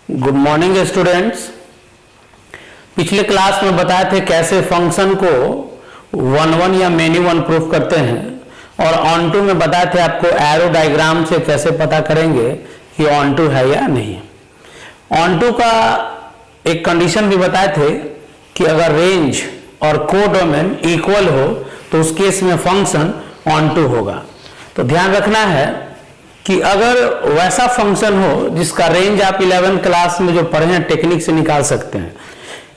Good morning students. पिछले class में बताए थे कैसे फंक्शन को वन वन या मेनी वन प्रूफ करते हैं और ऑन टू में बताए थे आपको एरो डायग्राम से कैसे पता करेंगे कि ऑन टू है या नहीं। ऑन टू का एक कंडीशन भी बताए थे कि अगर रेंज और कोडोमेन इक्वल हो तो उस केस में फंक्शन ऑन टू होगा। तो ध्यान रखना है कि अगर वैसा फंक्शन हो जिसका रेंज आप 11th क्लास में जो पढ़े हैं टेक्निक से निकाल सकते हैं।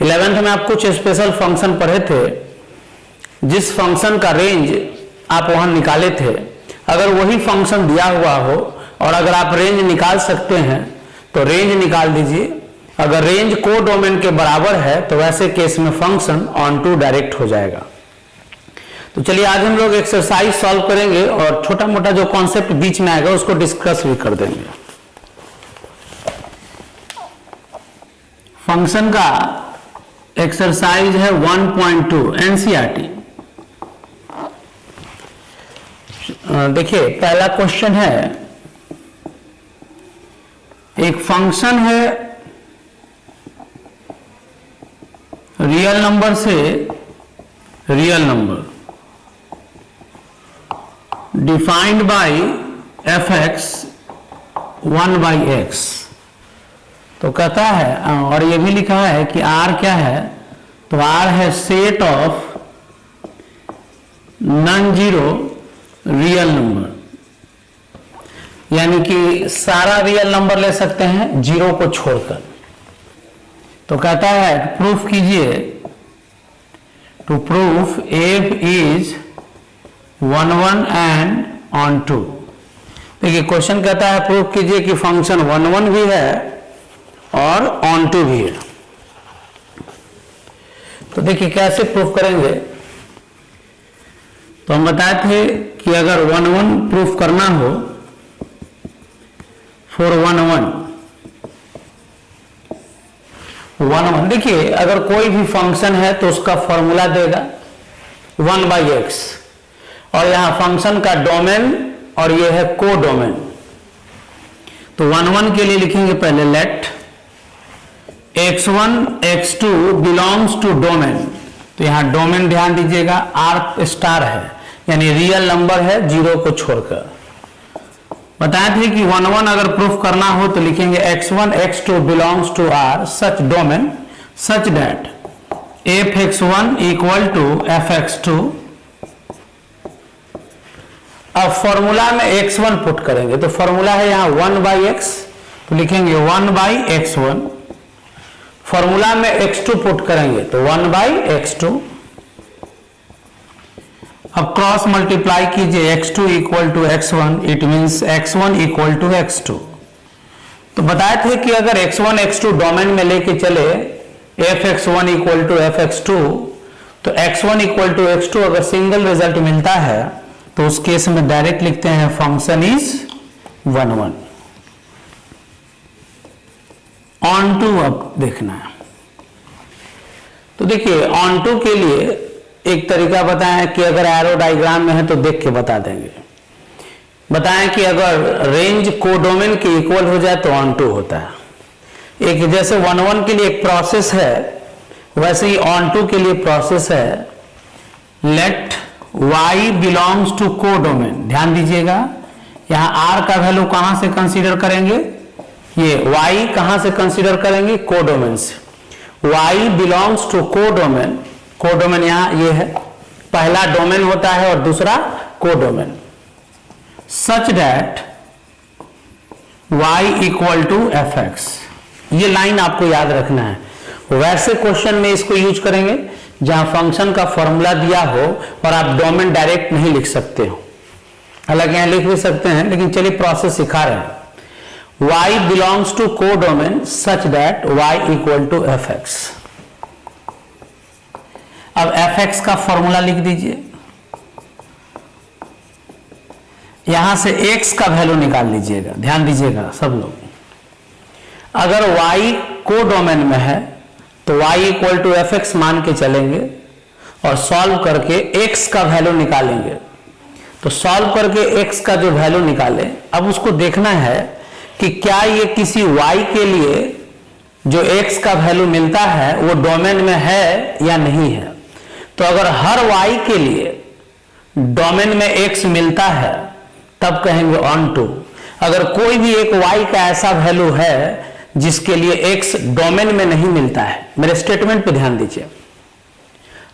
11th में आप कुछ स्पेशल फंक्शन पढ़े थे जिस फंक्शन का रेंज आप वहां निकाले थे। अगर वही फंक्शन दिया हुआ हो और अगर आप रेंज निकाल सकते हैं तो रेंज निकाल दीजिए। अगर रेंज कोडोमेन के बराबर है तो वैसे केस में फंक्शन ऑन टू डायरेक्ट हो जाएगा। तो चलिए आज हम लोग एक्सरसाइज सॉल्व करेंगे और छोटा मोटा जो कॉन्सेप्ट बीच में आएगा उसको डिस्कस भी कर देंगे। फंक्शन का एक्सरसाइज है 1.2 एनसीईआरटी। देखिए पहला क्वेश्चन है, एक फंक्शन है रियल नंबर से real number defined by fx 1/x। तो कहता है और ये भी लिखा है कि r क्या है, तो r है set of non zero real number, यानी कि सारा रियल नंबर ले सकते हैं जीरो को छोड़कर। तो कहता है प्रूफ कीजिए, to proof f is 1 1 and onto. देखिए क्वेश्चन कहता है प्रूफ कीजिए कि फंक्शन 1 1 भी है और ऑन टू भी है। तो देखिए कैसे प्रूफ करेंगे। तो हम बताए थे कि अगर 1 1 प्रूफ करना हो फॉर 1 1, देखिए अगर कोई भी फंक्शन है तो उसका फॉर्मूला देगा 1/x और यहां फंक्शन का डोमेन और यह है कोडोमेन। तो 1 1 के लिए लिखेंगे पहले late x1 x2 belongs to domain. तो यहां डोमेन ध्यान दीजिएगा r स्टार है, यानी रियल नंबर है जीरो को छोड़कर। बताए थे कि 1 1 अगर प्रूफ करना हो तो लिखेंगे x1 x2 belongs to r such domain such that fx1 equal to fx2। अब फॉर्मूला में x1 पुट करेंगे तो फॉर्मूला है यहां 1/x, तो लिखेंगे 1/x1। फॉर्मूला में x2 पुट करेंगे तो 1/x2। अब क्रॉस मल्टीप्लाई कीजिए x2 equal to x1, it means x1 equal to x2। तो बताए थे कि अगर x1 x2 डोमेन में लेके चले fx1 इक्वल टू fx2 तो x1 इक्वल टू x2 अगर सिंगल रिजल्ट मिलता है तो उस केस में डायरेक्ट लिखते हैं फंक्शन इज 1 1। ऑन टू अब देखना है। तो देखिए ऑन टू के लिए एक तरीका बताएं कि अगर एरो डायग्राम में है तो देख के बता देंगे। बताएं कि अगर रेंज कोडोमेन के इक्वल हो जाए तो ऑन टू होता है। एक जैसे 1 1 के लिए एक प्रोसेस है वैसे ही ऑन टू के लिए प्रोसेस है let y belongs to codomain. ध्यान दीजिएगा यहां r का वैल्यू कहां से कंसीडर करेंगे, ये y कहां से कंसीडर करेंगे, कोडोमेन से। y belongs to codomain, codomain यहां ये है, पहला डोमेन होता है और दूसरा codomain. Such that y equal to fx, ये लाइन आपको याद रखना है। वैसे क्वेश्चन में इसको यूज करेंगे जहां फंक्शन का फॉर्मूला दिया हो और आप डोमेन डायरेक्ट नहीं लिख सकते हो, हालांकि यहां लिख भी सकते हैं लेकिन चलिए प्रोसेस सिखा रहे हैं। y belongs to codomain such that y equal to fx। अब fx का फॉर्मूला लिख दीजिए, यहां से x का वैल्यू निकाल लीजिएगा। ध्यान दीजिएगा सब लोग, अगर y कोडोमेन में है तो y इक्वल टू fx मान के चलेंगे और सॉल्व करके x का वैल्यू निकालेंगे। तो सॉल्व करके x का जो वैल्यू निकाले अब उसको देखना है कि क्या ये किसी y के लिए जो x का वैल्यू मिलता है वो डोमेन में है या नहीं है। तो अगर हर y के लिए डोमेन में x मिलता है तब कहेंगे ऑन टू। अगर कोई भी एक y का ऐसा वैल्यू है जिसके लिए x डोमेन में नहीं मिलता है, मेरे स्टेटमेंट पे ध्यान दीजिए,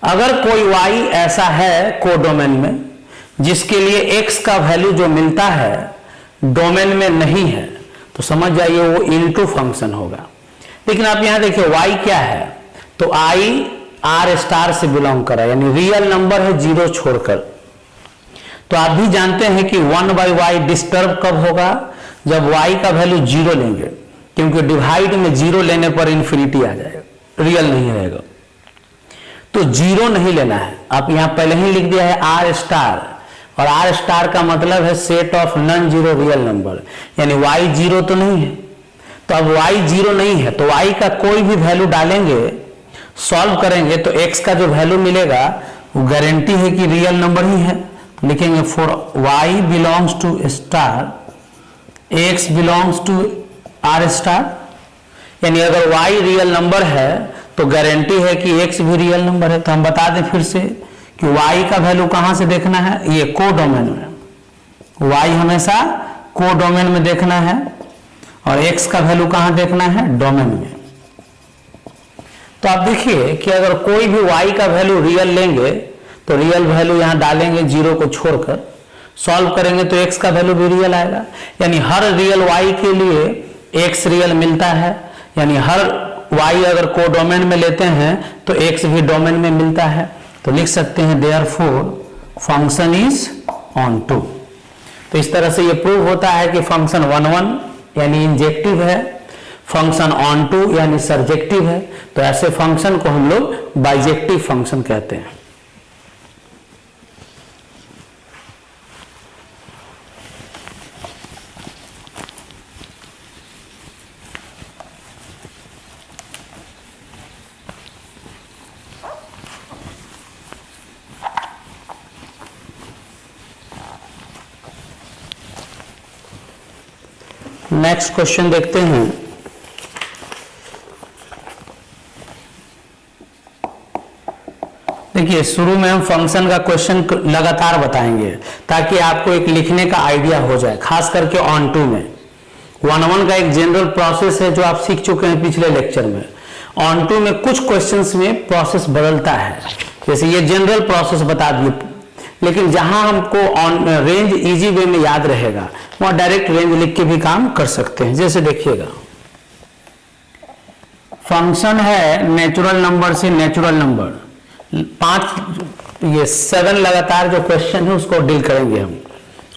अगर कोई y ऐसा है कोडोमेन में जिसके लिए x का वैल्यू जो मिलता है डोमेन में नहीं है, तो समझ जाइए वो इनटू फंक्शन होगा। लेकिन आप यहां देखिए y क्या है, तो i r स्टार से बिलोंग कर रहा है, यानी रियल नंबर है जीरो छोड़कर। तो आप भी जानते हैं कि 1/y डिस्टर्ब कब होगा, जब y का वैल्यू जीरो लेंगे, क्योंकि डिवाइड में जीरो लेने पर इंफिनिटी आ जाएगा, रियल नहीं रहेगा। तो जीरो नहीं लेना है, आप यहां पहले ही लिख दिया है r स्टार, और r स्टार का मतलब है set of non zero real number, यानी y जीरो तो नहीं है। तो अब y जीरो नहीं है तो y का कोई भी वैल्यू डालेंगे, सॉल्व करेंगे तो x का जो वैल्यू मिलेगा वो गारंटी है कि रियल नंबर ही है। तो लिखेंगे for y belongs to star x belongs to r star, यानी अगर y रियल नंबर है तो गारंटी है कि x भी रियल नंबर है। तो हम बता दें फिर से कि y का वैल्यू कहां से देखना है, ये कोडोमेन में, y हमेशा कोडोमेन में देखना है, और x का वैल्यू कहां देखना है, डोमेन में। तो आप देखिए कि अगर कोई भी y का वैल्यू रियल लेंगे तो रियल वैल्यू यहां डालेंगे जीरो को छोड़कर, सॉल्व करेंगे तो x का वैल्यू भी रियल आएगा, यानी हर रियल y के लिए x रियल मिलता है, यानी हर y अगर कोडोमेन में लेते हैं तो x भी डोमेन में मिलता है। तो लिख सकते हैं therefore function is onto. तो इस तरह से ये प्रूव होता है कि फंक्शन 1 यानी इंजेक्टिव है, फंक्शन ऑन टू यानी सर्जेक्टिव है। तो ऐसे फंक्शन को हम लोग बाइजेक्टिव फंक्शन कहते हैं। नेक्स्ट क्वेश्चन देखते हैं। देखिए शुरू में हम फंक्शन का क्वेश्चन लगातार बताएंगे ताकि आपको एक लिखने का आइडिया हो जाए, खास करके ऑन टू में। 1 का एक जनरल प्रोसेस है जो आप सीख चुके हैं पिछले लेक्चर में। ऑन टू में कुछ क्वेश्चंस में प्रोसेस बदलता है, जैसे ये जनरल प्रोसेस बता दिए, लेकिन जहां हमको ऑन रेंज इजी वे में याद रहेगा वहां डायरेक्ट रेंज लिख के भी काम कर सकते हैं। जैसे देखिएगा, फंक्शन है नेचुरल नंबर से नेचुरल नंबर, 7 लगातार जो क्वेश्चन है उसको डील करेंगे हम,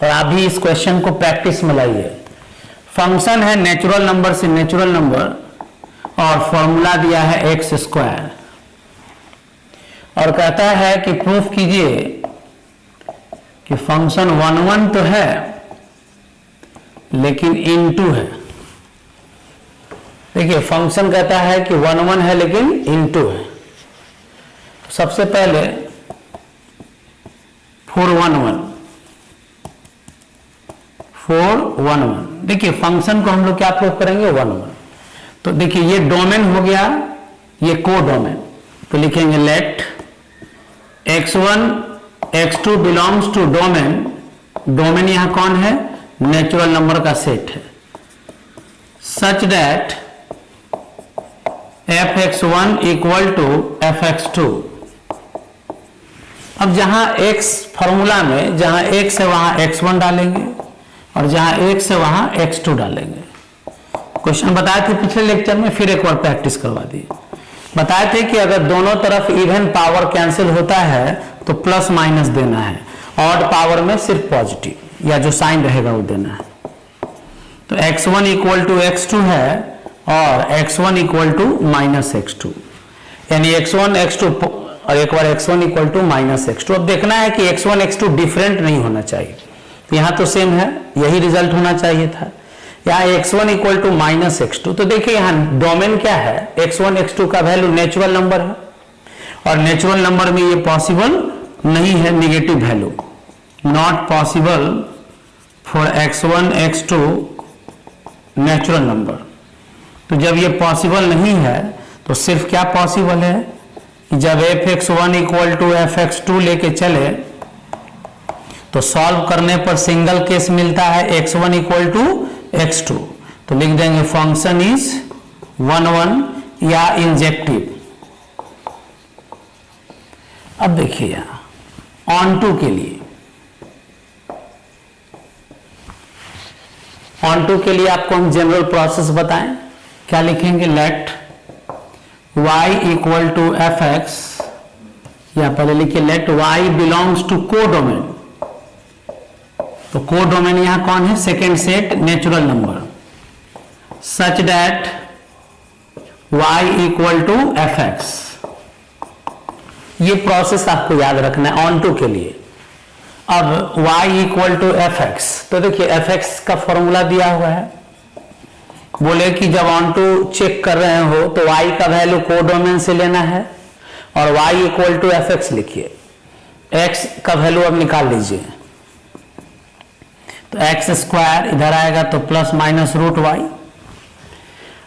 और आप भी इस क्वेश्चन को प्रैक्टिस में लाइए। फंक्शन है नेचुरल नंबर से नेचुरल नंबर और फॉर्मूला दिया है एक्स स्क्वायर, और कहता है कि प्रूफ कीजिए कि फंक्शन 1 तो है लेकिन इनटू है। देखिए फंक्शन कहता है कि 1 है लेकिन इनटू है। सबसे पहले 411 देखिए फंक्शन को हम लोग क्या प्रूफ करेंगे, 1 तो देखिए ये डोमेन हो गया, ये कोडोमेन। तो लिखेंगे let x1 x2 belongs to domain. Domain यहां कौन है, नेचुरल नंबर का सेट है, such that fx1 equal to fx2। अब जहां x फॉर्मूला में जहां x है वहां x1 डालेंगे और जहां x है वहां x2 डालेंगे। क्वेश्चन बताए थे पिछले लेक्चर में, फिर एक बार प्रैक्टिस करवा दिए। बताए थे कि अगर दोनों तरफ इवन पावर कैंसिल होता है तो प्लस माइनस देना है, ऑड पावर में सिर्फ पॉजिटिव या जो साइन रहेगा वो देना है। तो x1 इक्वल टू x2 है और x1 equal to minus x2, यानी x1 x2 और एक बार x1 equal to minus x2। अब देखना है कि x1 x2 डिफरेंट नहीं होना चाहिए, तो यहां तो सेम है, यही रिजल्ट होना चाहिए था। यहाँ x1 equal to minus x2, तो देखिए यहाँ डोमेन क्या है, x1 x2 का वैल्यू नेचुरल नंबर है, और नेचुरल नंबर में ये पॉसिबल नहीं है negative value, not possible for x1 x2 natural number. तो जब ये पॉसिबल नहीं है तो सिर्फ क्या पॉसिबल है कि जब fx1 इक्वल टू fx2 लेके चले तो सॉल्व करने पर सिंगल केस मिलता है x1 इक्वल टू x2, तो लिख देंगे फंक्शन इज 1 1 या इंजेक्टिव। अब देखिए यहां ऑन टू के लिए, ऑन टू के लिए आपको हम जनरल प्रोसेस बताएं, क्या लिखेंगे, let y equal to F X, या पहले लिखिए let y belongs to codomain. तो कोडोमेन यहां कौन है, second set natural number, such that y equal to F X. ये प्रोसेस आपको याद रखना है ऑन टू के लिए। अब y equal to F X, तो देखिए एफ एक्स का फॉर्मूला दिया हुआ है, बोले कि जब ऑन टू चेक कर रहे हो तो y का वैल्यू कोडोमेन से लेना है और y equal to F X लिखिए, x का वैल्यू अब निकाल लीजिए, तो एक्स स्क्वायर इधर आएगा तो प्लस माइनस रूट वाई।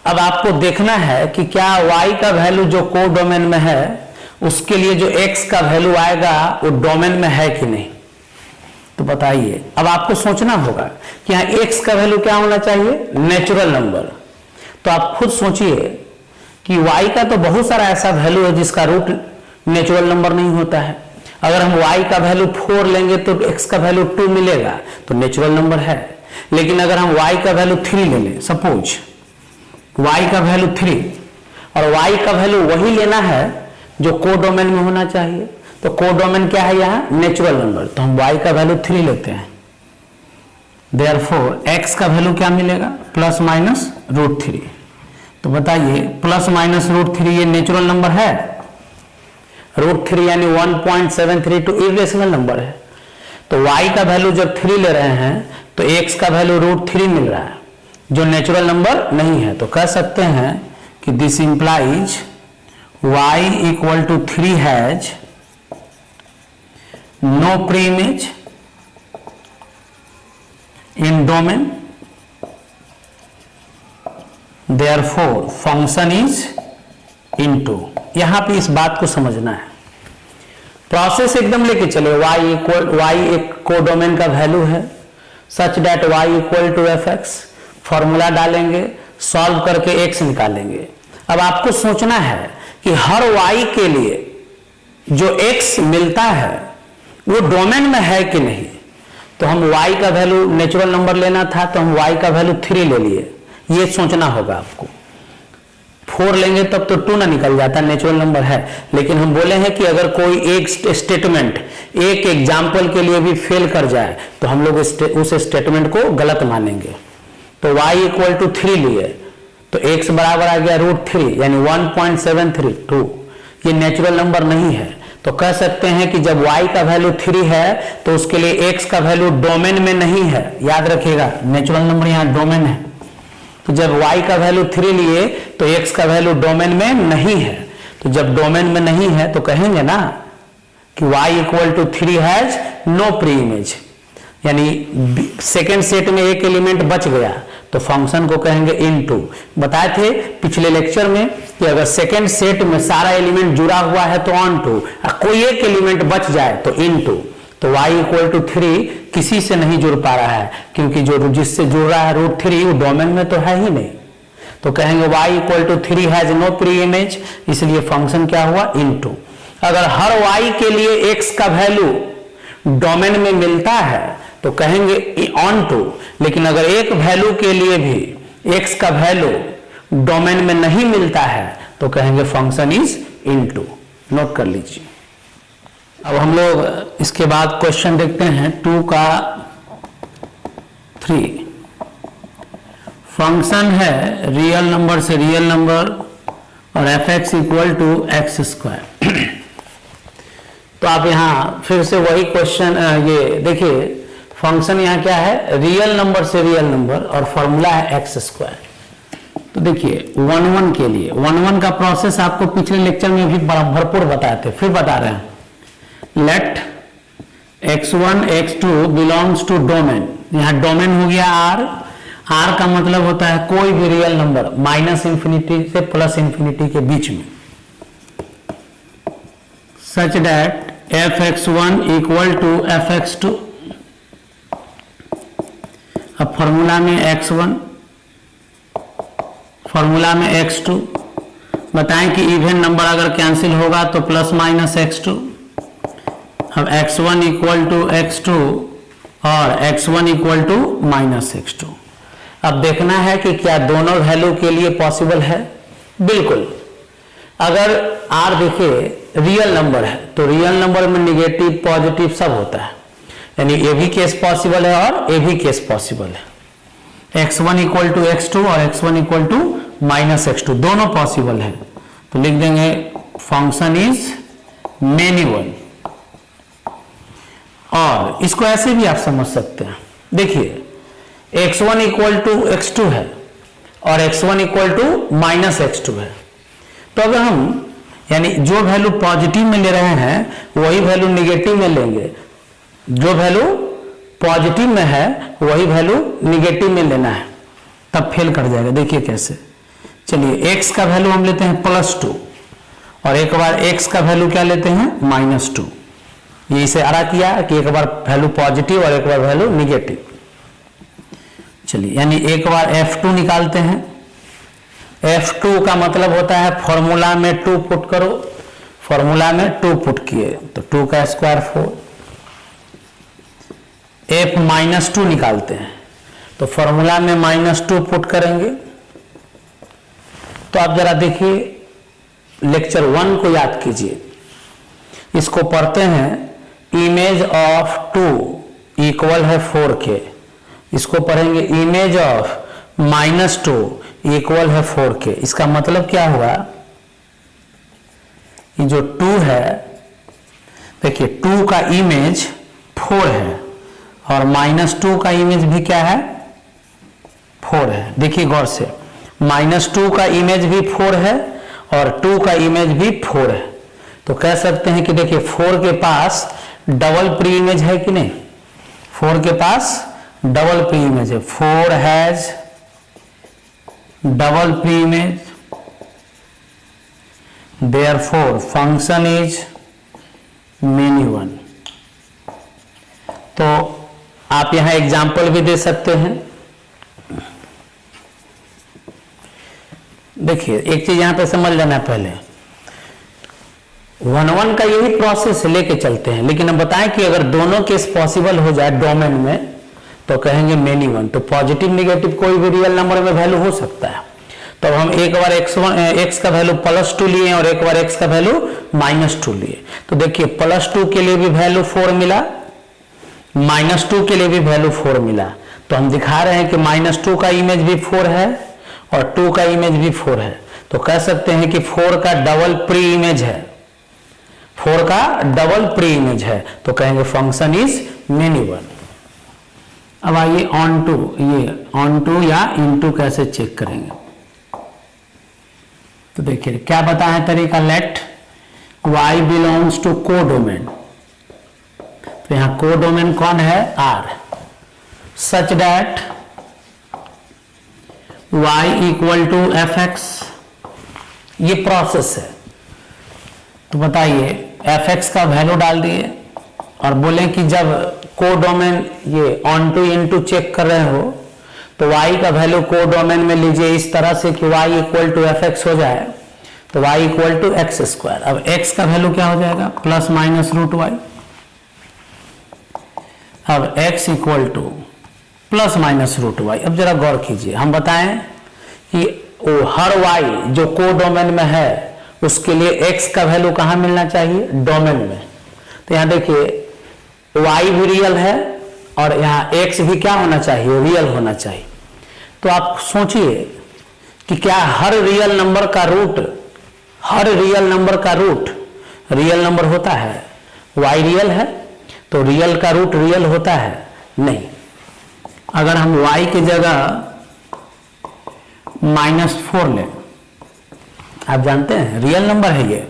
अब आपको देखना है कि क्या y का वैल्यू जो कोडोमेन में है उसके लिए जो x का वैल्यू आएगा वो डोमेन में है कि नहीं, तो बताइए। अब आपको सोचना होगा कि यहाँ x का वैल्यू क्या होना चाहिए, नेचुरल नंबर। तो आप खुद सोचिए कि y का तो बहुत सारा ऐसा वैल्यू है जिसका रूट नेचुरल नंबर नहीं होता है। अगर हम y का वैल्यू 4 लेंगे तो x का वैल्यू 2 मिलेगा, तो नेचुरल नंबर है। लेकिन अगर हम y का वैल्यू 3 ले लें, सपोज y का वैल्यू 3 और y का वैल्यू वही लेना है जो कोडोमेन में होना चाहिए, तो कोडोमेन क्या है यहाँ, नेचुरल नंबर, तो हम y का वैल्यू 3 लेते हैं। देयरफॉर x का वैल्यू क्या मिलेगा, प्लस माइनस रूट 3। तो बताइए प्लस माइनस रूट 3 ये नेचुरल नंबर है, रूट 3 यानी 1.732 इरेशनल नंबर है। तो y का वैल्यू जब 3 ले रहे हैं तो x का वैल्यू रूट 3 मिल रहा है जो नेचुरल नंबर नहीं है। तो कह सकते हैं कि this implies y equal to 3 has no pre image in domain, therefore function is into. यहां पे इस बात को समझना है, प्रोसेस एकदम लेके चले, y एक कोडोमेन का वैल्यू है, such that y equal to F X, formula डालेंगे, सॉल्व करके x निकालेंगे। अब आपको सोचना है कि हर y के लिए जो x मिलता है वो डोमेन में है कि नहीं। तो हम y का वैल्यू नेचुरल नंबर लेना था तो हम y का वैल्यू 3 ले लिए, ये सोचना होगा आपको। 4 लेंगे तब तो 2 ना निकल जाता, नेचुरल नंबर है। लेकिन हम बोले हैं कि अगर कोई एक स्टेटमेंट एक एग्जाम्पल के लिए भी फेल कर जाए तो हम लोग उस स्टेटमेंट को गलत मानेंगे। तो y इक्वल टू 3 लिए तो x बराबर आ गया रूट 3 यानी 1.732, ये नेचुरल नंबर नहीं है। तो कह सकते हैं कि जब y का वैल्यू 3 है तो उसके लिए x का वैल्यू डोमेन में नहीं है। याद रखिएगा नेचुरल नंबर यहाँ डोमेन है, तो जब y का वैल्यू 3 लिए तो x का वैल्यू डोमेन में नहीं है। तो जब डोमेन में नहीं है तो कहेंगे ना कि y equal to 3 has no pre image, यानी सेकेंड सेट में एक एलिमेंट बच गया तो फंक्शन को कहेंगे इनटू। बताए थे पिछले लेक्चर में कि अगर सेकेंड सेट में सारा एलिमेंट जुड़ा हुआ है तो ऑन टू, कोई एक एलिमेंट बच जाए तो इनटू। तो y इक्वल टू 3 किसी से नहीं जुड़ पा रहा है क्योंकि जो जिससे जुड़ रहा है रूट 3 वो डोमेन में तो है ही नहीं। तो कहेंगे y equal to 3 has no pre image, इसलिए फंक्शन क्या हुआ, इनटू। अगर हर y के लिए x का वैल्यू डोमेन में मिलता है तो कहेंगे ऑन टू, लेकिन अगर एक वैल्यू के लिए भी x का वैल्यू डोमेन में नहीं मिलता है तो कहेंगे फंक्शन इज इनटू। नोट कर लीजिए। अब हम लोग इसके बाद क्वेश्चन देखते हैं 2 का 3। फंक्शन है रियल नंबर से रियल नंबर और F X equal to X square. तो आप यहां फिर से वही क्वेश्चन, ये देखिए फंक्शन यहाँ क्या है, रियल नंबर से रियल नंबर और फॉर्मूला है एक्स स्क्वायर। तो देखिए 1 1 के लिए 1 1 का प्रोसेस आपको पिछले लेक्चर में भी भरपूर बताए थे, फिर बता रहे हैं। Let x1 x2 belongs to domain, यहाँ डोमेन हो गया R, आर का मतलब होता है कोई भी रियल नंबर माइनस इंफिनिटी से प्लस इंफिनिटी के बीच में, such that f(x1) equal to f(x2)। अब फॉर्मूला में x1, फॉर्मूला में x2। बताएं कि इवन नंबर अगर कैंसिल होगा तो प्लस माइनस x2। अब x1 इक्वल टू x2 और x1 equal to minus x2। अब देखना है कि क्या दोनों वैल्यू के लिए पॉसिबल है। बिल्कुल, अगर r देखिए रियल नंबर है तो रियल नंबर में निगेटिव पॉजिटिव सब होता है, यानी ये भी केस पॉसिबल है और ये भी केस पॉसिबल है। x1 इक्वल टू x2 और x1 equal to minus x2 दोनों पॉसिबल है, तो लिख देंगे फंक्शन इज मेनी वन। और इसको ऐसे भी आप समझ सकते हैं, देखिए x1 इक्वल टू x2 है और x1 equal to minus x2 है, तो अगर हम यानी जो वैल्यू पॉजिटिव में ले रहे हैं वही वैल्यू निगेटिव में लेंगे, जो वैल्यू पॉजिटिव में है वही वैल्यू निगेटिव में लेना है, तब फेल कर जाएगा। देखिए कैसे, चलिए x का वैल्यू हम लेते हैं +2 और एक बार x का वैल्यू क्या लेते हैं -2। ये इसे आरा किया कि एक बार वैल्यू पॉजिटिव और एक बार वैल्यू निगेटिव। चलिए यानी एक बार f2 निकालते हैं। f2 का मतलब होता है फॉर्मूला में 2 पुट करो, फॉर्मूला में 2 पुट किए तो 2 का स्क्वायर 4। f-2 निकालते हैं तो फॉर्मूला में -2 पुट करेंगे। तो आप जरा देखिए लेक्चर 1 को याद कीजिए, इसको पढ़ते हैं इमेज ऑफ 2 इक्वल है 4k। इसको पढ़ेंगे इमेज ऑफ -2 इक्वल है 4k। इसका मतलब क्या हुआ, ये जो 2 है, देखिए 2 का इमेज 4 है और -2 का इमेज भी क्या है 4 है। देखिए गौर से, -2 का इमेज भी 4 है और 2 का इमेज भी 4 है, तो कह सकते हैं कि देखिए 4 के पास डबल प्री इमेज है कि नहीं, 4 के पास डबल प्री इमेज है, 4 has double pre image, therefore function is many one. तो आप यहां एग्जाम्पल भी दे सकते हैं। देखिए एक चीज यहां पे समझ लेना है, पहले 1-1 का यही प्रोसेस लेके चलते हैं, लेकिन हम बताएं कि अगर दोनों केस पॉसिबल हो जाए डोमेन में तो कहेंगे मेनी वन। तो पॉजिटिव निगेटिव कोई भी रियल नंबर में वैल्यू हो सकता है। तो हम एक बार x का वैल्यू +2 लिए और एक बार x का वैल्यू -2 लिए, तो देखिए +2 के लिए भी वैल्यू 4 मिला, -2 के लिए भी वैल्यू 4 मिला। तो हम दिखा रहे हैं कि -2 का इमेज भी 4 है और 2 का इमेज भी 4 है, तो कह सकते हैं कि 4 का डबल प्री इमेज है, 4 का डबल प्री इमेज है, तो कहेंगे फंक्शन इज मेनी वन। अब आइए ऑन टू या इनटू कैसे चेक करेंगे। तो देखिए क्या बताएं तरीका, let y belongs to codomain. तो यहां कोडोमेन कौन है R, such that y equal to fx। ये प्रोसेस है, तो बताइए fx का वैल्यू डाल दिए और बोले कि जब कोडोमेन ये ऑन टू इनटू चेक कर रहे हो तो y का वैल्यू कोडोमेन में लीजिए इस तरह से कि y इक्वल टू fx हो जाए, तो y equal to X square. अब x का वैल्यू क्या हो जाएगा +-√y। अब x इक्वल टू +-√y। अब जरा गौर कीजिए, हम बताएं कि वो हर y जो कोडोमेन में है उसके लिए x का वैल्यू कहां मिलना चाहिए, डोमेन में। तो यहां देखिए y भी रियल है और यहाँ x भी क्या होना चाहिए, रियल होना चाहिए। तो आप सोचिए कि क्या हर रियल नंबर का रूट रियल नंबर होता है, y रियल है तो रियल का रूट रियल होता है, नहीं। अगर हम y की जगह -4 लें, आप जानते हैं रियल नंबर है ये,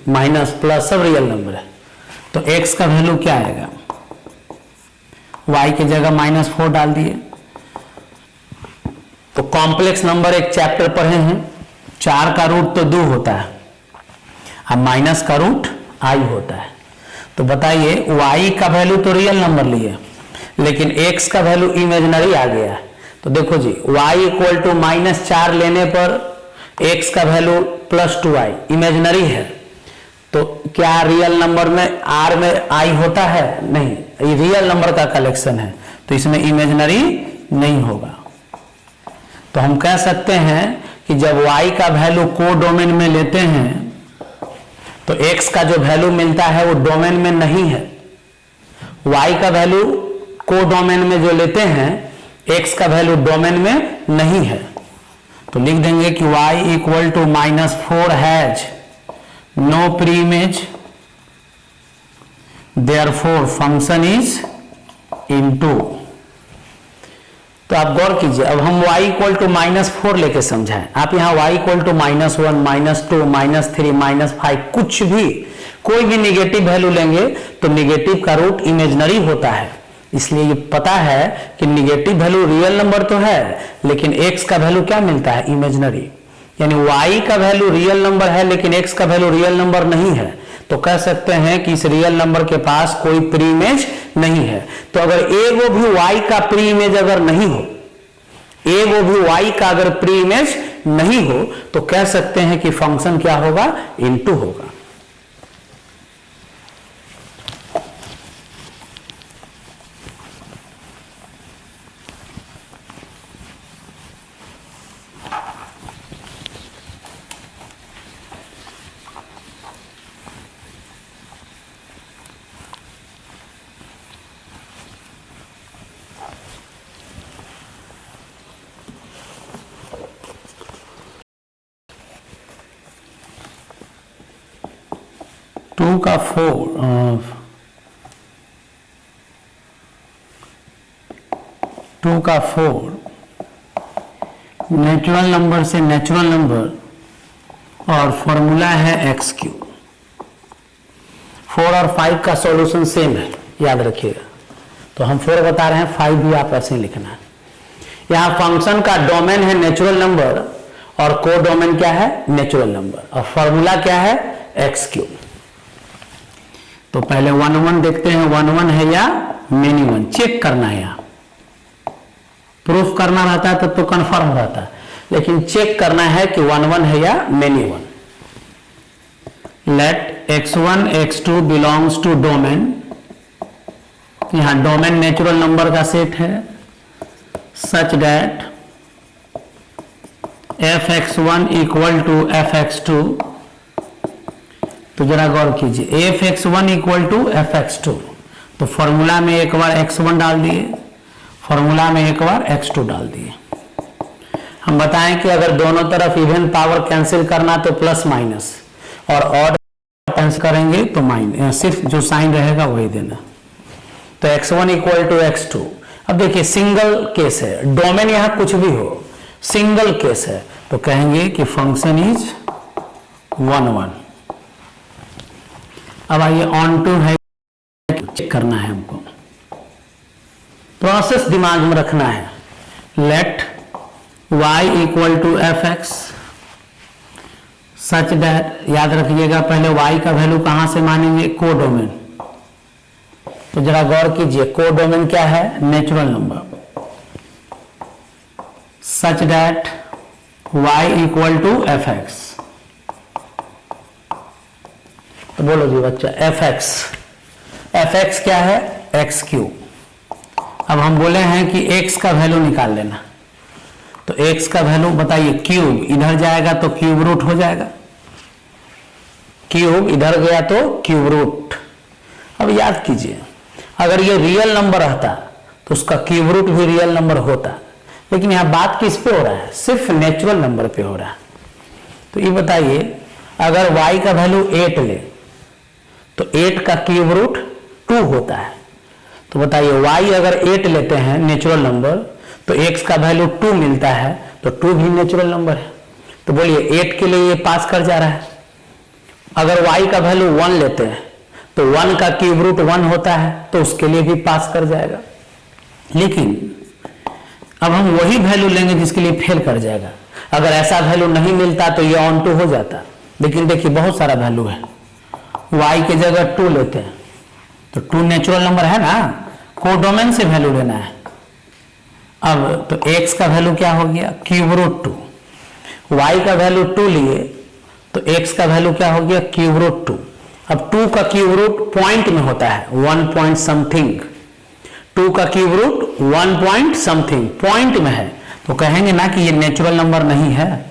माइनस प्लस सब रियल नंबर है, तो x का वैल्यू क्या आएगा, y की जगह -4 डाल दिए तो कॉम्प्लेक्स नंबर एक चैप्टर पढ़े हैं, 4 का रूट तो 2 होता है, अब माइनस का रूट आई होता है। तो बताइए y का वैल्यू तो रियल नंबर लिए, लेकिन x का वैल्यू इमेजिनरी आ गया है। तो देखो जी y इक्वल टू -4 लेने पर x का वैल्यू +2i इमेजिनरी है, तो क्या रियल नंबर में r में i होता है? नहीं, ये रियल नंबर का कलेक्शन है, तो इसमें इमेजिनरी नहीं होगा। तो हम कह सकते हैं कि जब y का वैल्यू को डोमेन में लेते हैं तो x का जो वैल्यू मिलता है वो डोमेन में नहीं है। y का वैल्यू को डोमेन में जो लेते हैं, x का वैल्यू डोमेन में नहीं है। तो लिख देंगे कि y equal to -4 has no pre image, therefore function is into. तो आप गौर कीजिए, अब हम y इक्वल टू -4 लेके समझाएं। आप यहाँ y इक्वल टू -1, -2, -3, -5 कुछ भी, कोई भी निगेटिव वैल्यू लेंगे तो निगेटिव का रूट इमेजिनरी होता है। इसलिए ये पता है कि निगेटिव वैल्यू रियल नंबर तो है, लेकिन x का वैल्यू क्या मिलता है? इमेजिनरी। यानी y का वैल्यू रियल नंबर है लेकिन x का वैल्यू रियल नंबर नहीं है, तो कह सकते हैं कि इस रियल नंबर के पास कोई प्री इमेज नहीं है। तो अगर एगो भी y का प्री इमेज अगर नहीं हो, एगो भी y का अगर प्री इमेज नहीं हो, तो कह सकते हैं कि फंक्शन क्या होगा? इनटू होगा। टू का 4 नेचुरल नंबर से नेचुरल नंबर और फॉर्मूला है x3। 4 और 5 का सॉल्यूशन सेम है, याद रखिएगा। तो हम 4 बता रहे हैं, 5 भी आप ऐसे ही लिखना है। यहाँ फंक्शन का डोमेन है नेचुरल नंबर और को डोमेन क्या है? नेचुरल नंबर, और फॉर्मूला क्या है? x3। तो पहले 1 1 देखते हैं, 1 1 है या मेनी 1, चेक करना है। यहाँ प्रूफ करना रहता है तब तो कंफर्म रहता है, लेकिन चेक करना है कि 1 1 है या many 1। Let x1 x2 belongs to domain, यहां डोमेन नेचुरल नंबर का सेट है, such that fx1 equal to fx2। तो जरा गौर कीजिए, fx1 इक्वल टू fx2, तो फॉर्मूला में एक बार x1 डाल दिए, फॉर्मूला में एक बार x2 डाल दिए। हम बताएं कि अगर दोनों तरफ इवन पावर कैंसिल करना तो प्लस माइनस, और ऑड कैंसिल करेंगे तो माइनस, सिर्फ जो साइन रहेगा वही देना। तो x1 इक्वल टू x2। अब देखिए सिंगल केस है, डोमेन यहां कुछ भी हो, सिंगल केस है, तो कहेंगे कि फंक्शन इज 1 1। अब आइए ऑन टू है, चेक करना है हमको, प्रोसेस दिमाग में रखना है। Let y equal to fx such that, याद रखिएगा पहले y का वैल्यू कहां से मानेंगे? को डोमेन। तो जरा गौर कीजिए, को डोमेन क्या है? Natural number. Such that y equal to fx, तो बोलो जी बच्चा fx क्या है? x3। अब हम बोले हैं कि x का वैल्यू निकाल लेना, तो x का वैल्यू बताइए, क्यूब इधर जाएगा तो क्यूब रूट हो जाएगा, क्यूब इधर गया तो क्यूब रूट। अब याद कीजिए, अगर ये रियल नंबर रहता तो उसका क्यूब रूट भी रियल नंबर होता, लेकिन यहां बात किस पे हो रहा है? सिर्फ नेचुरल नंबर पे हो रहा है। तो ये बताइए, अगर y का वैल्यू 8 ले तो 8 का क्यूब रूट 2 होता है। तो बताइए y अगर 8 लेते हैं नेचुरल नंबर, तो x का वैल्यू 2 मिलता है, तो 2 भी नेचुरल नंबर है। तो बोलिए 8 के लिए ये पास कर जा रहा है। अगर y का वैल्यू 1 लेते हैं तो 1 का क्यूब रूट 1 होता है, तो उसके लिए भी पास कर जाएगा। लेकिन अब हम वही वैल्यू लेंगे जिसके लिए फेल कर जाएगा। अगर ऐसा वैल्यू नहीं मिलता तो ये ऑन टू हो जाता, लेकिन देखिए बहुत सारा वैल्यू है। y की जगह 2 लेते हैं तो 2 नेचुरल नंबर है ना, कोडोमेन से वैल्यू लेना है। अब तो x का वैल्यू क्या हो गया, क्यूब रूट 2, y का वैल्यू 2 लिए तो x का वैल्यू क्या हो गया, क्यूब रूट 2। अब 2 का क्यूब रूट पॉइंट में होता है 1 पॉइंट समथिंग, 2 का cube root 1 point something point में है, तो कहेंगे ना कि ये नेचुरल नंबर नहीं है।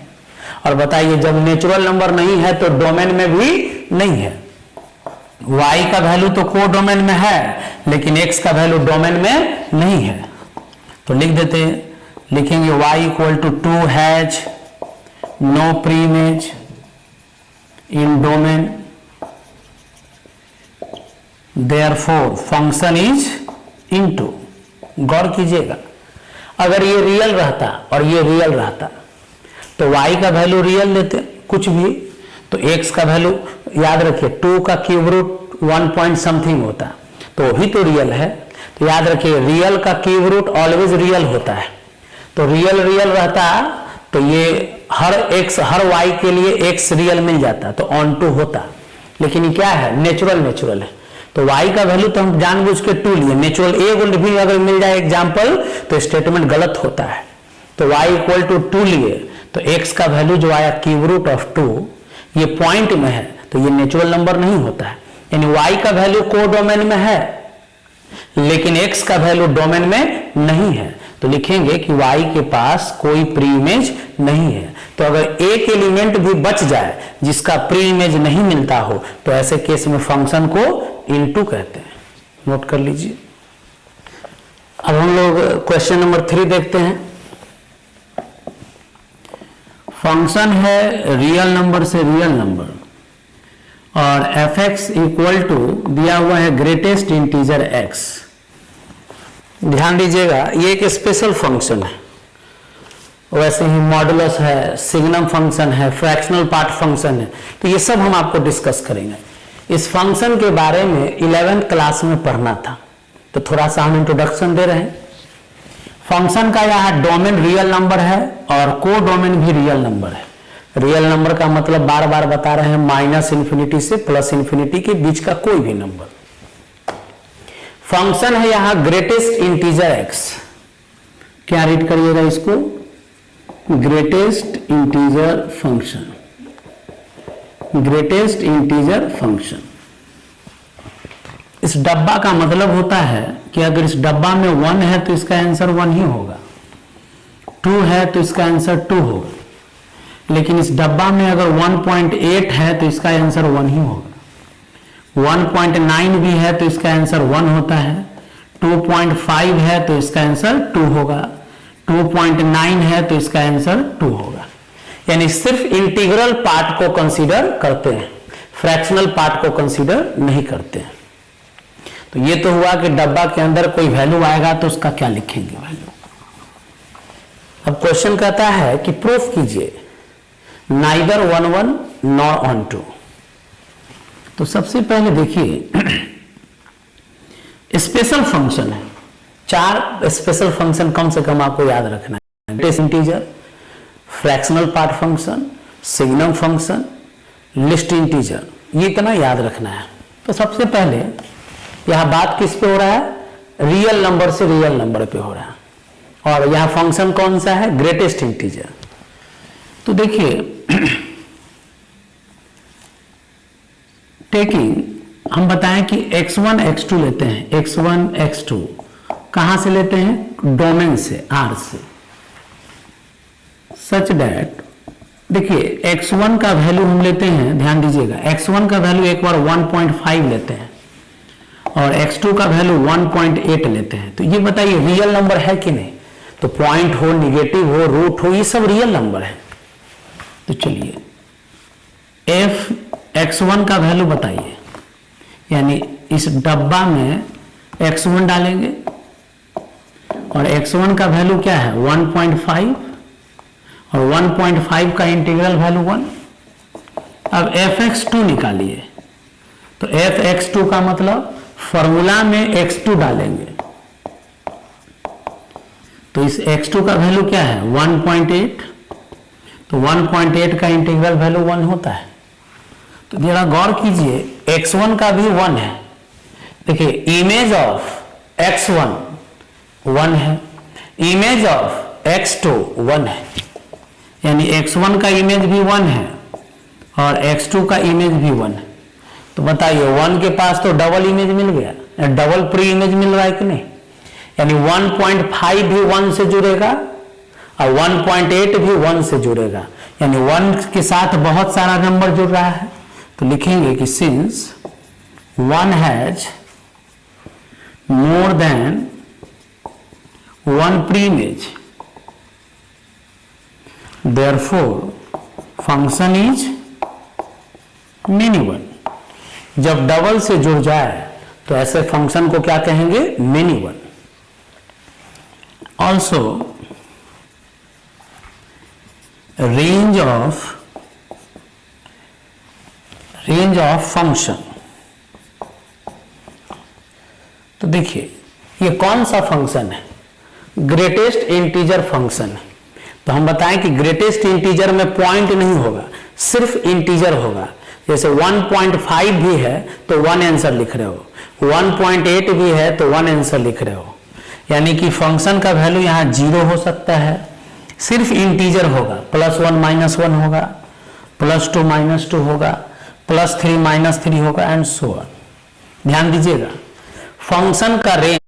और बताइए जब नेचुरल नंबर नहीं है तो डोमेन में भी नहीं है। y का वैल्यू तो को डोमेन में है, लेकिन x का वैल्यू डोमेन में नहीं है। तो लिख देते हैं, लिखेंगे y equal to 2 has no pre image in domain, therefore function is into. गौर कीजिएगा, अगर ये रियल रहता और ये रियल रहता तो y का वैल्यू रियल लेते कुछ भी, तो x का वैल्यू याद रखिए 2 का क्यूब रूट 1 पॉइंट समथिंग होता, तो भी तो रियल है। तो याद रखिए रियल का क्यूब रूट ऑलवेज रियल होता है, तो रियल रियल रहता तो ये हर y के लिए x रियल मिल जाता तो ऑन टू होता, लेकिन ये क्या है, नेचुरल नेचुरल है। तो y का वैल्यू तो हम जानबूझ के 2 लिए, नेचुरल एक भी अगर मिल जाए एग्जाम्पल तो स्टेटमेंट गलत होता है। तो y इक्वल टू 2 लिए तो x का वैल्यू जो आया क्यूब रूट ऑफ 2, ये पॉइंट में है तो ये नेचुरल नंबर नहीं होता है। यानी y का वैल्यू को डोमेन में है लेकिन x का वैल्यू डोमेन में नहीं है, तो लिखेंगे कि y के पास कोई प्री इमेज नहीं है। तो अगर एक एलिमेंट भी बच जाए जिसका प्री इमेज नहीं मिलता हो तो ऐसे केस में फंक्शन को इनटू कहते हैं, नोट कर लीजिए। अब हम लोग क्वेश्चन नंबर 3 देखते हैं। फंक्शन है रियल नंबर से रियल नंबर और f(x) इक्वल टू दिया हुआ है ग्रेटेस्ट इंटीजर x। ध्यान दीजिएगा ये एक स्पेशल फंक्शन है, वैसे ही मॉडुलस है, सिग्नम फंक्शन है, फ्रैक्शनल पार्ट फंक्शन है, तो ये सब हम आपको डिस्कस करेंगे। इस फंक्शन के बारे में 11th क्लास में पढ़ना था, तो थोड़ा सा हम इंट्रोडक्शन दे रहे हैं। फंक्शन का यहाँ डोमेन रियल नंबर है और को डोमेन भी रियल नंबर है। रियल नंबर का मतलब बार बार बता रहे हैं माइनस इन्फिनिटी से प्लस इन्फिनिटी के बीच का कोई भी नंबर। फंक्शन है यहाँ ग्रेटेस्ट इंटीजर x, क्या रीड करिएगा इसको, greatest integer function, greatest integer function. इस डब्बा का मतलब होता है कि अगर इस डब्बा में 1 है तो इसका आंसर 1 ही होगा, 2 है तो इसका आंसर 2 होगा, लेकिन इस डब्बा में अगर 1.8 है तो इसका आंसर 1 ही होगा, 1.9 भी है तो इसका आंसर 1 होता है, 2.5 है तो इसका आंसर 2 होगा, 2.9 है तो इसका आंसर 2 होगा। यानी सिर्फ इंटीग्रल पार्ट को कंसीडर करते हैं, फ्रैक्शनल पार्ट को कंसीडर नहीं करते हैं। तो ये तो हुआ कि डब्बा के अंदर कोई वैल्यू आएगा तो उसका क्या लिखेंगे वैल्यू। अब क्वेश्चन कहता है कि प्रूफ कीजिए नाइदर 1 1 नॉर ऑन 2। तो सबसे पहले देखिए स्पेशल फंक्शन है, 4 स्पेशल फंक्शन कम से कम आपको याद रखना है, greatest integer, fractional part function, signum function, list integer, ये इतना याद रखना है। तो सबसे पहले यहां बात किस पे हो रहा है, रियल नंबर से रियल नंबर पे हो रहा है, और यहां फंक्शन कौन सा है, ग्रेटेस्ट इंटीजर। तो देखिए टेकिंग हम बताएं कि x1 x2 लेते हैं, x1 x2 कहां से लेते हैं, डोमेन से, R से, सच दैट देखिए x1 का वैल्यू हम लेते हैं, ध्यान दीजिएगा x1 का वैल्यू एक बार 1.5 लेते हैं और x2 का वैल्यू 1.8 लेते हैं। तो ये बताइए रियल नंबर है कि नहीं, तो पॉइंट हो, निगेटिव हो, रूट हो, ये सब रियल नंबर है। तो चलिए x1 का वैल्यू बताइए, यानी इस डब्बा में x1 डालेंगे और x1 का वैल्यू क्या है 1.5 और 1.5 का इंटीग्रल वैल्यू 1। अब fx2 निकालिए, तो fx2 का मतलब फॉर्मूला में x2 डालेंगे तो इस x2 का वैल्यू क्या है 1.8, तो 1.8 का इंटीग्रल वैल्यू 1 होता है। तो जरा गौर कीजिए x1 का भी 1 है। देखिए इमेज ऑफ x1 1 है, इमेज ऑफ x2 1 है, यानी x1 का इमेज भी 1 है और x2 का इमेज भी 1 है। तो बताइए 1 के पास तो डबल इमेज मिल गया, डबल प्री इमेज मिल रहा है कि नहीं, यानी 1.5 भी 1 से जुड़ेगा और 1.8 भी 1 से जुड़ेगा, यानी 1 के साथ बहुत सारा नंबर जुड़ रहा है। तो लिखेंगे कि since 1 has more than 1 pre image therefore function is many one. जब डबल से जुड़ जाए तो ऐसे फंक्शन को क्या कहेंगे, many one. Also range of function, तो देखिए ये कौन सा फंक्शन है, ग्रेटेस्ट इंटीजर फंक्शन है। तो हम बताएं कि ग्रेटेस्ट इंटीजर में पॉइंट नहीं होगा, सिर्फ इंटीजर होगा। जैसे 1.5 भी है तो 1 आंसर लिख रहे हो, 1.8 भी है तो 1 आंसर लिख रहे हो, यानी कि फंक्शन का वैल्यू यहां 0 हो सकता है, सिर्फ इंटीजर होगा, +1 -1 होगा, +2 -2 होगा, +3 -3 होगा एंड सो ऑन। ध्यान दीजिएगा फंक्शन का रेंज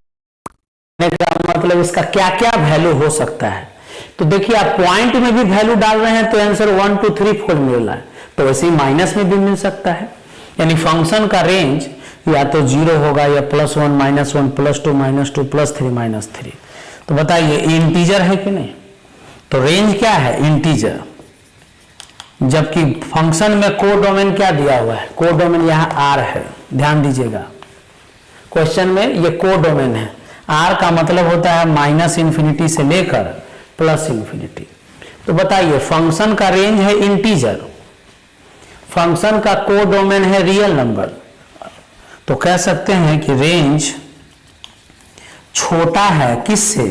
का मतलब इसका क्या क्या वैल्यू हो सकता है। तो देखिए आप पॉइंट में भी वैल्यू डाल रहे हैं तो आंसर 1 2 3 4 मिल रहा है, तो वैसे ही माइनस में भी मिल सकता है, यानी फंक्शन का रेंज या तो 0 होगा या +1 -1 +2 -2 +3 -3। तो बताइए इंटीजर है कि नहीं, तो रेंज क्या है, इंटीजर। जबकि फंक्शन में कोडोमेन क्या दिया हुआ है, कोडोमेन यहां आर है। ध्यान दीजिएगा क्वेश्चन में ये कोडोमेन है, आर का मतलब होता है -∞ से लेकर +∞। तो बताइए फंक्शन का रेंज है इंटीजर, फंक्शन का कोडोमेन है रियल नंबर, तो कह सकते हैं कि रेंज छोटा है किससे,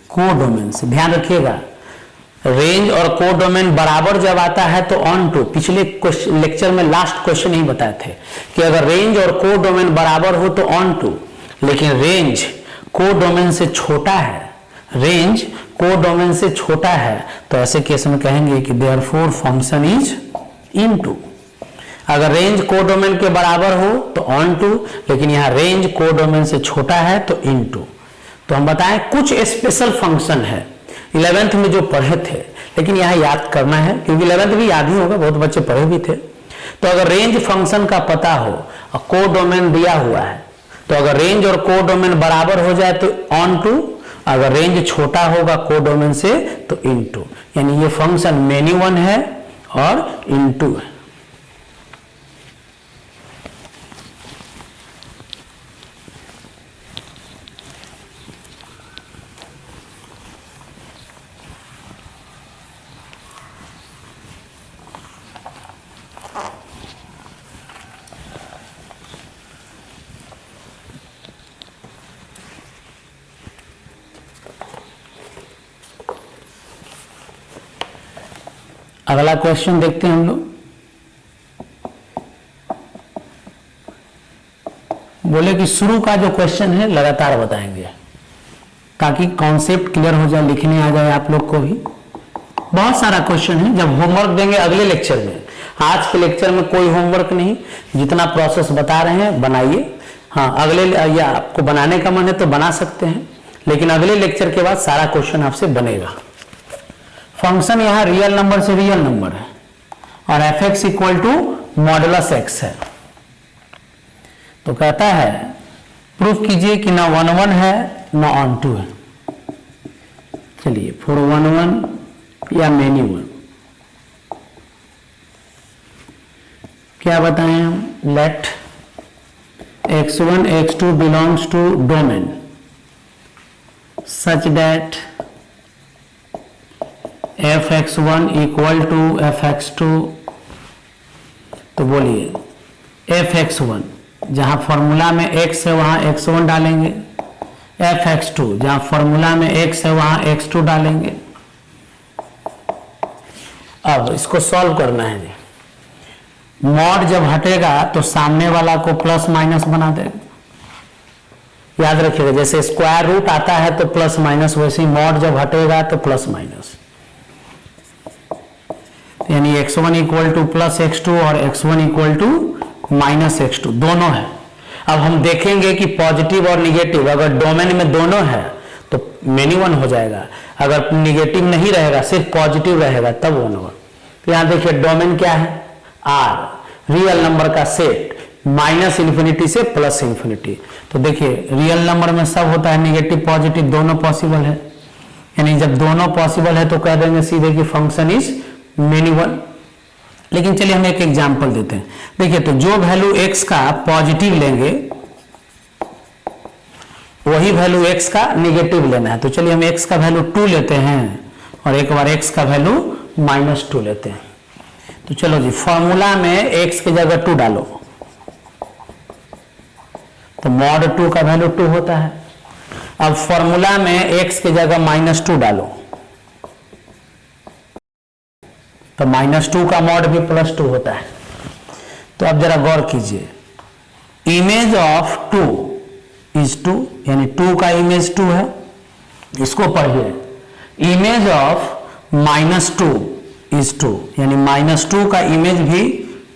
कोडोमेन से। ध्यान रखिएगा रेंज और कोडोमेन बराबर जब आता है तो ऑन टू, पिछले लेक्चर में लास्ट क्वेश्चन ही बताए थे कि अगर रेंज और कोडोमेन बराबर हो तो ऑन टू, लेकिन रेंज कोडोमेन से छोटा है, रेंज कोडोमेन से छोटा है, तो ऐसे केस में कहेंगे कि देयरफॉर फंक्शन इज इनटू। अगर रेंज कोडोमेन के बराबर हो तो ऑन टू, लेकिन यहाँ रेंज कोडोमेन से छोटा है तो इनटू। तो हम बताएं कुछ स्पेशल फंक्शन है 11th में जो पढ़े थे, लेकिन यहाँ याद करना है क्योंकि 11th भी याद ही होगा, बहुत बच्चे पढ़े भी थे। तो अगर रेंज फंक्शन का पता हो और कोडोमेन दिया हुआ है, तो अगर रेंज और कोडोमेन बराबर हो जाए तो ऑन टू, अगर रेंज छोटा होगा कोडोमेन से तो इनटू, यानी ये फंक्शन मेनी वन है और इनटू है। अगला क्वेश्चन देखते हैं हम लोग। बोले कि शुरू का जो क्वेश्चन है लगातार बताएंगे ताकि कॉन्सेप्ट क्लियर हो जाए, लिखने आ जाए आप लोग को भी। बहुत सारा क्वेश्चन है, जब होमवर्क देंगे अगले लेक्चर में, आज के लेक्चर में कोई होमवर्क नहीं, जितना प्रोसेस बता रहे हैं बनाइए। हाँ अगले या आपको बनाने का मन है तो बना सकते हैं, लेकिन अगले लेक्चर के बाद सारा क्वेश्चन आपसे बनेगा। फंक्शन यहाँ रियल नंबर से रियल नंबर है और f(x) equal to modulus x है। तो कहता है प्रूफ कीजिए कि ना 1 1 है ना ऑन टू है। चलिए फॉर 1 1 या मेनी वन क्या बताएं हम, let x1 x2 belongs to domain such that f(x1) equal to f(x2). तो बोलिए f(x1) जहां फॉर्मूला में x है वहां x1 डालेंगे, f(x2), जहां फॉर्मूला में x है वहां x2 डालेंगे। अब इसको सॉल्व करना है जी। मॉड जब हटेगा तो सामने वाला को प्लस माइनस बना देगा। याद रखिएगा, जैसे स्क्वायर रूट आता है तो प्लस माइनस, वैसे ही मॉड जब हटेगा तो प्लस माइनस, यानी x1 equal two plus x2 और x1 equal to minus x2 दोनों है। अब हम देखेंगे कि पॉजिटिव और निगेटिव अगर डोमेन में दोनों है तो मेनी वन हो जाएगा, अगर निगेटिव नहीं रहेगा सिर्फ पॉजिटिव रहेगा तब वन होगा। तो यहां देखिए डोमेन क्या है, आर, रियल नंबर का सेट माइनस इन्फिनिटी से प्लस इन्फिनिटी। तो देखिए रियल नंबर में सब होता है, निगेटिव पॉजिटिव दोनों पॉसिबल है, यानी जब दोनों पॉसिबल है तो कह देंगे सीधे कि फंक्शन इज मेनी वन। लेकिन चलिए हम एक एग्जांपल देते हैं। देखिए तो जो वैल्यू x का पॉजिटिव लेंगे वही वैल्यू x का निगेटिव लेना है। तो चलिए हम x का वैल्यू 2 लेते हैं और एक बार x का वैल्यू -2 लेते हैं। तो चलो जी, फॉर्मूला में x की जगह 2 डालो तो मॉड 2 का वैल्यू 2 होता है। अब फॉर्मूला में x की जगह -2 डालो तो -2 का मॉड भी +2 होता है। तो अब जरा गौर कीजिए, इमेज ऑफ 2 इज 2, यानी 2 का इमेज 2 है। इसको पढ़िए, इमेज ऑफ -2 इज 2, यानी -2 का इमेज भी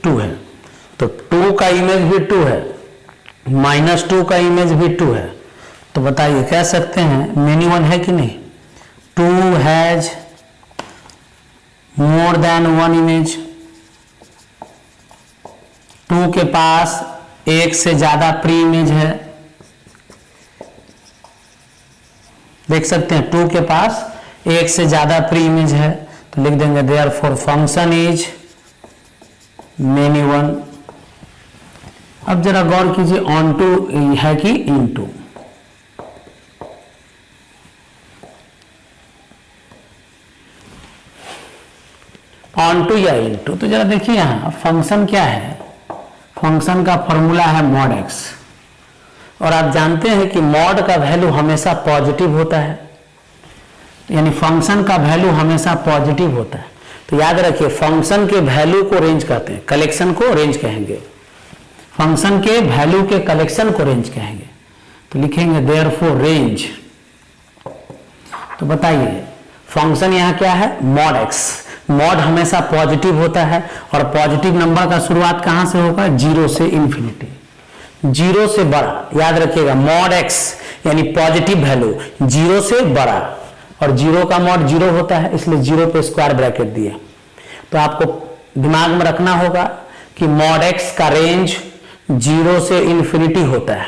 2 है। तो 2 का इमेज भी 2 है, -2 का इमेज भी 2 है। तो बताइए कह सकते हैं मेनी वन है कि नहीं? 2 has more than one image, 2 के पास एक से ज्यादा प्री इमेज है। देख सकते हैं 2 के पास एक से ज्यादा प्री इमेज है, तो लिख देंगे therefore function is many one. अब जरा गौर कीजिए, ऑन टू है कि इन टू? ऑन टू या इन टू? तो जरा देखिए यहां फंक्शन क्या है, फंक्शन का फॉर्मूला है मॉड x, और आप जानते हैं कि मॉड का वैल्यू हमेशा पॉजिटिव होता है, यानी फंक्शन का वैल्यू हमेशा पॉजिटिव होता है। तो याद रखिए फंक्शन के वैल्यू को रेंज कहते हैं, कलेक्शन को रेंज कहेंगे, फंक्शन के वैल्यू के कलेक्शन को रेंज कहेंगे। तो लिखेंगे देयरफॉर रेंज। तो बताइए फंक्शन यहां क्या है, मॉड x। मॉड हमेशा पॉजिटिव होता है और पॉजिटिव नंबर का शुरुआत कहां से होगा, 0 से इन्फिनिटी, 0 से बड़ा। याद रखिएगा मॉड x यानी पॉजिटिव वैल्यू 0 से बड़ा, और 0 का मॉड 0 होता है, इसलिए 0 पे स्क्वायर ब्रैकेट दिया। तो आपको दिमाग में रखना होगा कि मॉड x का रेंज 0 से इन्फिनिटी होता है।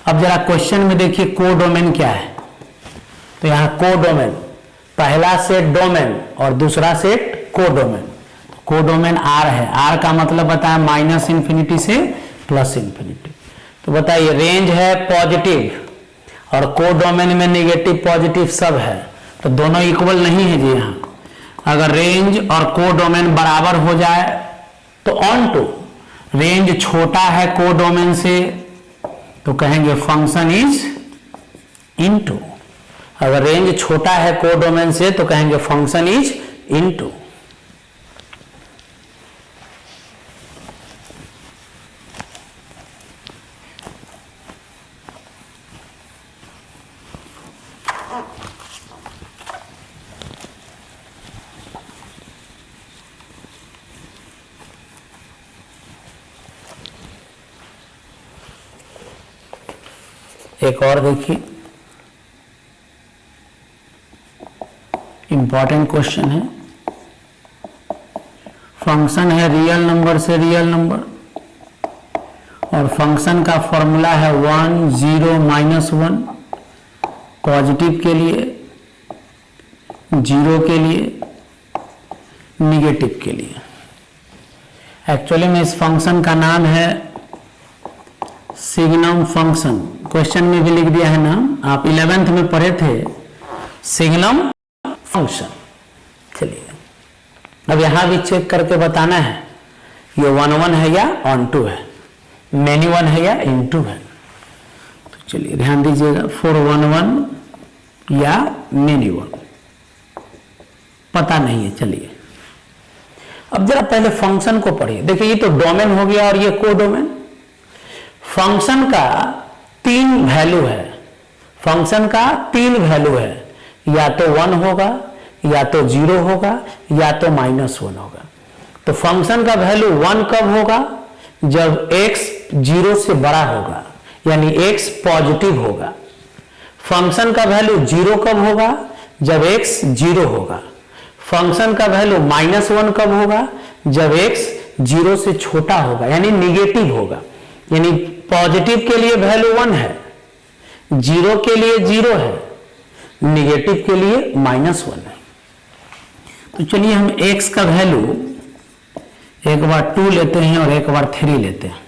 अब जरा क्वेश्चन में देखिए कोडोमेन क्या है। तो यहां कोडोमेन, पहला सेट डोमेन और दूसरा सेट कोडोमेन। कोडोमेन R है, R का मतलब बताया -इन्फिनिटी से +इन्फिनिटी। तो बताइए रेंज है पॉजिटिव और कोडोमेन में निगेटिव पॉजिटिव सब है, तो दोनों इक्वल नहीं है जी। यहां अगर रेंज और कोडोमेन बराबर हो जाए तो ऑन टू, रेंज छोटा है कोडोमेन से तो कहेंगे फंक्शन इज इनटू, अगर रेंज छोटा है कोडोमेन से तो कहेंगे फंक्शन इज इनटू। एक और देखिए, इंपॉर्टेंट क्वेश्चन है। फंक्शन है रियल नंबर से रियल नंबर और फंक्शन का फॉर्मूला है 1 0 -1, पॉजिटिव के लिए, 0 के लिए, निगेटिव के लिए। एक्चुअली में इस फंक्शन का नाम है सिग्नम फंक्शन, क्वेश्चन में भी लिख दिया है नाम, आप 11th में पढ़े थे सिग्नम फंक्शन। चलिए अब यहां भी चेक करके बताना है ये 1 1 है या ऑन टू है, मेनी वन है या इन टू है। तो चलिए ध्यान दीजिएगा, फॉर 1 1 या मेनी वन, पता नहीं है। चलिए अब जरा पहले फंक्शन को पढ़िए। देखिए ये तो डोमेन हो गया और ये कोडोमेन। फंक्शन का 3 वैल्यू है, फंक्शन का 3 वैल्यू है, या तो 1 होगा, या तो 0 होगा, या तो -1 होगा। तो फंक्शन का वैल्यू 1 कब होगा? जब x 0 से बड़ा होगा, यानी x पॉजिटिव होगा। फंक्शन का वैल्यू 0 कब होगा? जब x 0 होगा। फंक्शन का वैल्यू -1 कब होगा? जब x 0 से छोटा होगा, यानी निगेटिव होगा। यानी पॉजिटिव के लिए वैल्यू 1 है, 0 के लिए 0 है, निगेटिव के लिए -1 है। तो चलिए हम x का वैल्यू एक बार 2 लेते हैं और एक बार 3 लेते हैं,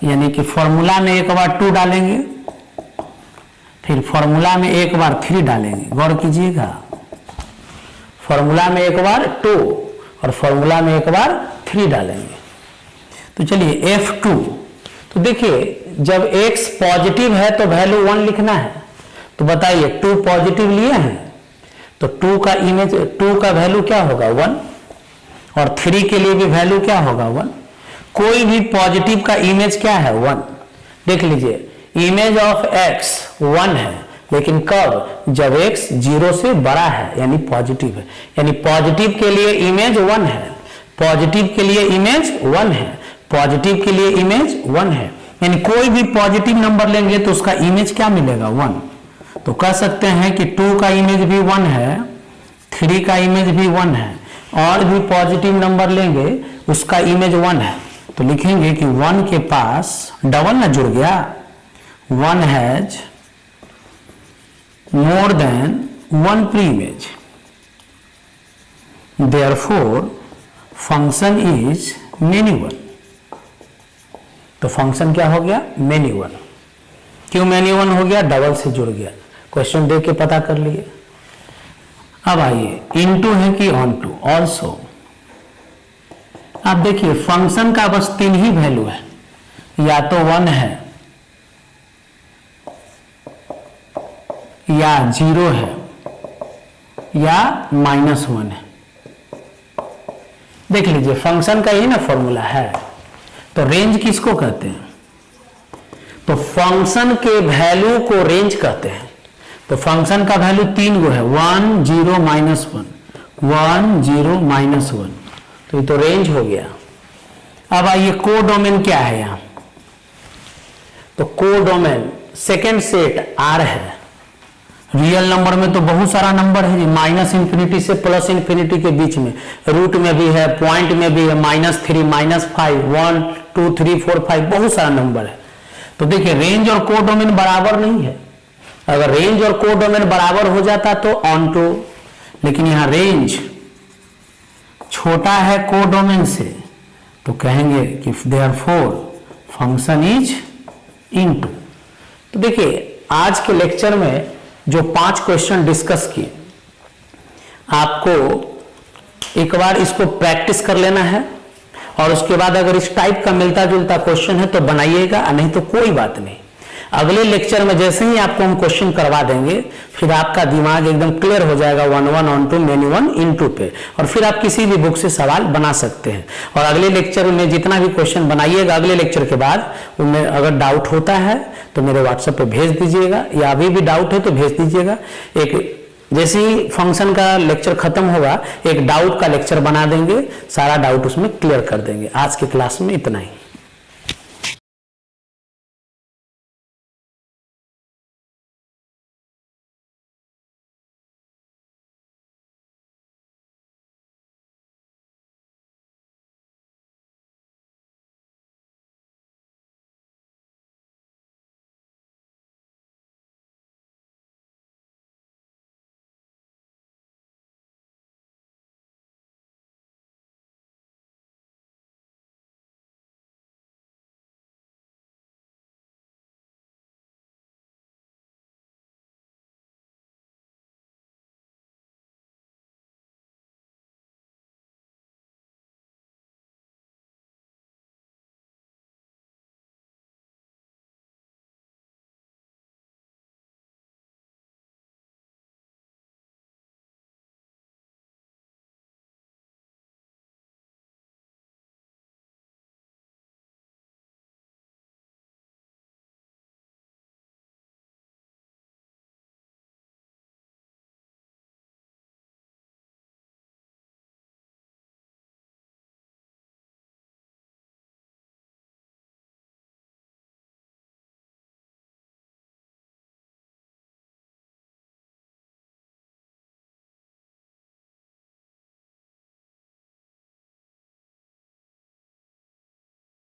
यानी कि फॉर्मूला में एक बार 2 डालेंगे, फिर फॉर्मूला में एक बार 3 डालेंगे। गौर कीजिएगा, फॉर्मूला में एक बार 2 और फॉर्मूला में एक बार 3 डालेंगे। तो चलिए F2, तो देखिए जब x पॉजिटिव है तो वैल्यू 1 लिखना है। तो बताइए 2 पॉजिटिव लिए हैं तो 2 का इमेज, 2 का वैल्यू क्या होगा? 1। और 3 के लिए भी वैल्यू क्या होगा? 1। कोई भी पॉजिटिव का इमेज क्या है? 1। देख लीजिए, इमेज ऑफ x 1 है, लेकिन कब? जब x 0 से बड़ा है, यानी पॉजिटिव है। यानी पॉजिटिव के लिए इमेज 1 है, पॉजिटिव के लिए इमेज 1 है, पॉजिटिव के लिए इमेज 1 है। यानी कोई भी पॉजिटिव नंबर लेंगे तो उसका इमेज क्या मिलेगा? 1। तो कह सकते हैं कि 2 का इमेज भी 1 है, 3 का इमेज भी 1 है, और भी पॉजिटिव नंबर लेंगे उसका इमेज 1 है। तो लिखेंगे कि 1 के पास डबल ना जुड़ गया, 1 has more than 1 pre-image, therefore function is many one। तो फंक्शन क्या हो गया? many one। क्यों many one हो गया? डबल से जुड़ गया। क्वेश्चन देख के पता कर लिए। अब आइए, इनटू है कि ऑनटू? ऑल्सो। आप देखिए फंक्शन का बस 3 ही वैल्यू है, या तो 1 है, या 0 है, या -1 है। देख लीजिए फंक्शन का ही ना फॉर्मूला है। तो रेंज किसको कहते हैं? तो फंक्शन के वैल्यू को रेंज कहते हैं। तो फंक्शन का वैल्यू 3 गो है, 1 0 -1, 1 0 -1। तो ये तो रेंज हो गया। अब आइए कोडोमेन क्या है यहां? तो कोडोमेन सेकेंड सेट R है। रियल नंबर में तो बहुत सारा नंबर है जी, -∞ से +∞ के बीच में, रूट में भी है, पॉइंट में भी है, -3 -5 1 2 3 4 5 बहुत सारा नंबर है। तो देखिए रेंज और कोडोमेन बराबर नहीं है। अगर रेंज और कोडोमेन बराबर हो जाता तो ऑन टू, लेकिन यहां रेंज छोटा है कोडोमेन से, तो कहेंगे कि देयरफॉर फंक्शन इज इनटू। तो देखिए आज के लेक्चर में जो 5 क्वेश्चन डिस्कस किए, आपको एक बार इसको प्रैक्टिस कर लेना है, और उसके बाद अगर इस टाइप का मिलता जुलता क्वेश्चन है तो बनाइएगा, नहीं तो कोई बात नहीं। अगले लेक्चर में जैसे ही आपको हम क्वेश्चन करवा देंगे, फिर आपका दिमाग एकदम क्लियर हो जाएगा 1 1 onto many one into पे, और फिर आप किसी भी बुक से सवाल बना सकते हैं। और अगले लेक्चर में जितना भी क्वेश्चन बनाइएगा अगले लेक्चर के बाद, उनमें अगर डाउट होता है तो मेरे व्हाट्सएप पे भेज दीजिएगा, या अभी भी डाउट है तो भेज दीजिएगा। एक जैसे ही फंक्शन का लेक्चर खत्म होगा एक डाउट का लेक्चर बना देंगे, सारा डाउट उसमें क्लियर कर देंगे। आज की क्लास में इतना ही।